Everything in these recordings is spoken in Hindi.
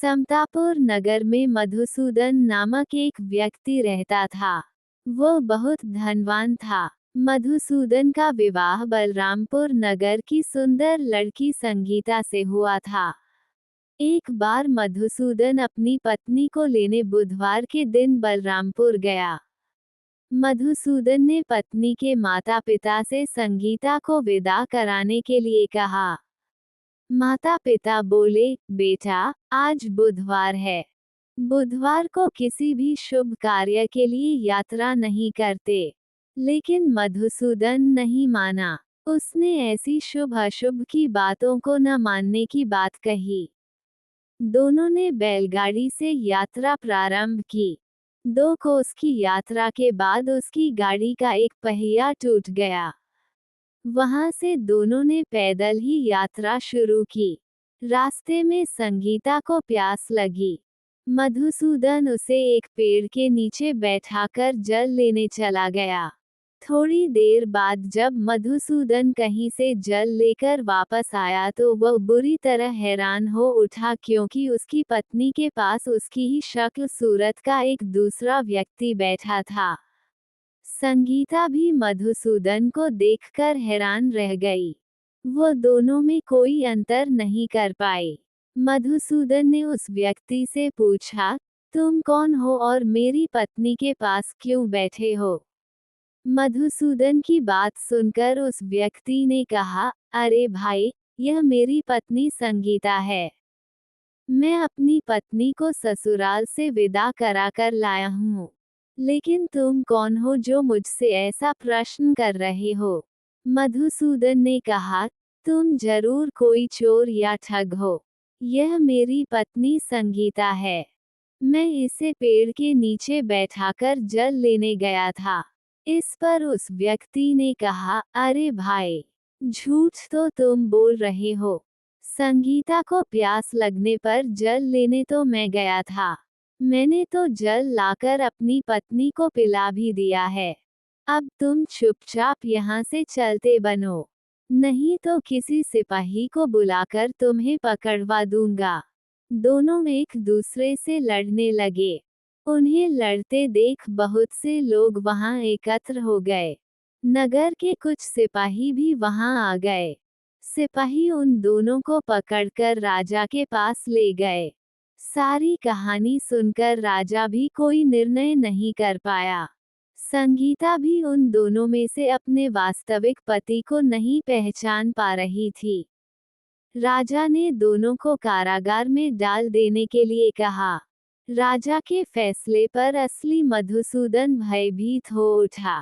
समतापुर नगर में मधुसूदन नामक एक व्यक्ति रहता था। वो बहुत धनवान था। मधुसूदन का विवाह बलरामपुर नगर की सुंदर लड़की संगीता से हुआ था। एक बार मधुसूदन अपनी पत्नी को लेने बुधवार के दिन बलरामपुर गया। मधुसूदन ने पत्नी के माता पिता से संगीता को विदा कराने के लिए कहा। माता पिता बोले, बेटा, आज बुधवार है। बुधवार को किसी भी शुभ कार्य के लिए यात्रा नहीं करते। लेकिन मधुसूदन नहीं माना। उसने ऐसी शुभ अशुभ की बातों को न मानने की बात कही। दोनों ने बैलगाड़ी से यात्रा प्रारंभ की। 2 कोस की यात्रा के बाद उसकी गाड़ी का एक पहिया टूट गया। वहां से दोनों ने पैदल ही यात्रा शुरू की। रास्ते में संगीता को प्यास लगी। मधुसूदन उसे एक पेड़ के नीचे बैठाकर जल लेने चला गया। थोड़ी देर बाद जब मधुसूदन कहीं से जल लेकर वापस आया तो वह बुरी तरह हैरान हो उठा, क्योंकि उसकी पत्नी के पास उसकी ही शक्ल सूरत का एक दूसरा व्यक्ति बैठा था। संगीता भी मधुसूदन को देखकर हैरान रह गई। वो दोनों में कोई अंतर नहीं कर पाई। मधुसूदन ने उस व्यक्ति से पूछा, तुम कौन हो और मेरी पत्नी के पास क्यों बैठे हो? मधुसूदन की बात सुनकर उस व्यक्ति ने कहा, अरे भाई, यह मेरी पत्नी संगीता है। मैं अपनी पत्नी को ससुराल से विदा कराकर लाया हूँ। लेकिन तुम कौन हो जो मुझसे ऐसा प्रश्न कर रहे हो? मधुसूदन ने कहा, तुम जरूर कोई चोर या ठग हो। यह मेरी पत्नी संगीता है। मैं इसे पेड़ के नीचे बैठाकर जल लेने गया था। इस पर उस व्यक्ति ने कहा, अरे भाई, झूठ तो तुम बोल रहे हो। संगीता को प्यास लगने पर जल लेने तो मैं गया था। मैंने तो जल लाकर अपनी पत्नी को पिला भी दिया है। अब तुम चुपचाप यहाँ से चलते बनो, नहीं तो किसी सिपाही को बुलाकर तुम्हें पकड़वा दूंगा। दोनों एक दूसरे से लड़ने लगे। उन्हें लड़ते देख बहुत से लोग वहां एकत्र हो गए। नगर के कुछ सिपाही भी वहां आ गए। सिपाही उन दोनों को पकड़कर राजा के पास ले गए। सारी कहानी सुनकर राजा भी कोई निर्णय नहीं कर पाया। संगीता भी उन दोनों में से अपने वास्तविक पति को नहीं पहचान पा रही थी। राजा ने दोनों को कारागार में डाल देने के लिए कहा। राजा के फैसले पर असली मधुसूदन भयभीत हो उठा।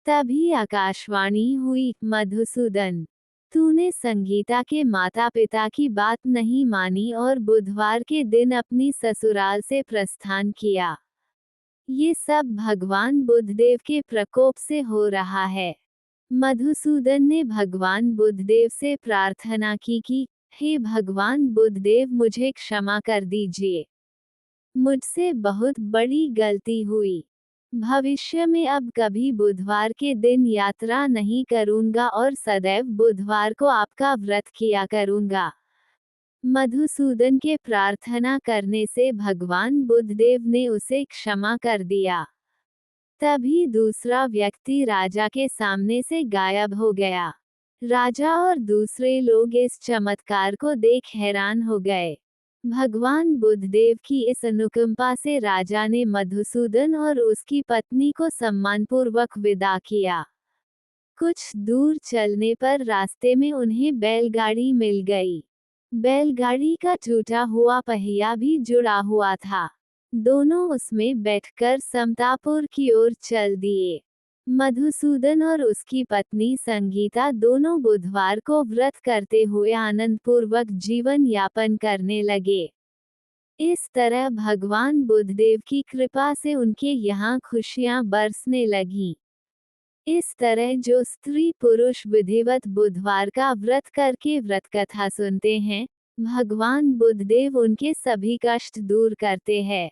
तभी आकाशवाणी हुई, मधुसूदन, तूने संगीता के माता पिता की बात नहीं मानी और बुधवार के दिन अपनी ससुराल से प्रस्थान किया। ये सब भगवान बुद्धदेव के प्रकोप से हो रहा है। मधुसूदन ने भगवान बुद्धदेव से प्रार्थना की कि, हे भगवान बुद्धदेव, मुझे क्षमा कर दीजिए। मुझसे बहुत बड़ी गलती हुई। भविष्य में अब कभी बुधवार के दिन यात्रा नहीं करूंगा और सदैव बुधवार को आपका व्रत किया करूंगा। मधुसूदन के प्रार्थना करने से भगवान बुद्धदेव ने उसे क्षमा कर दिया। तभी दूसरा व्यक्ति राजा के सामने से गायब हो गया। राजा और दूसरे लोग इस चमत्कार को देख हैरान हो गए। भगवान बुद्धदेव की इस अनुकंपा से राजा ने मधुसूदन और उसकी पत्नी को सम्मानपूर्वक विदा किया। कुछ दूर चलने पर रास्ते में उन्हें बैलगाड़ी मिल गई। बैलगाड़ी का टूटा हुआ पहिया भी जुड़ा हुआ था। दोनों उसमें बैठकर समतापुर की ओर चल दिए। मधुसूदन और उसकी पत्नी संगीता दोनों बुधवार को व्रत करते हुए आनंदपूर्वक जीवन यापन करने लगे। इस तरह भगवान बुद्धदेव की कृपा से उनके यहाँ खुशियाँ बरसने लगीं। इस तरह जो स्त्री पुरुष विधिवत बुधवार का व्रत करके व्रत कथा सुनते हैं, भगवान बुद्धदेव उनके सभी कष्ट दूर करते हैं।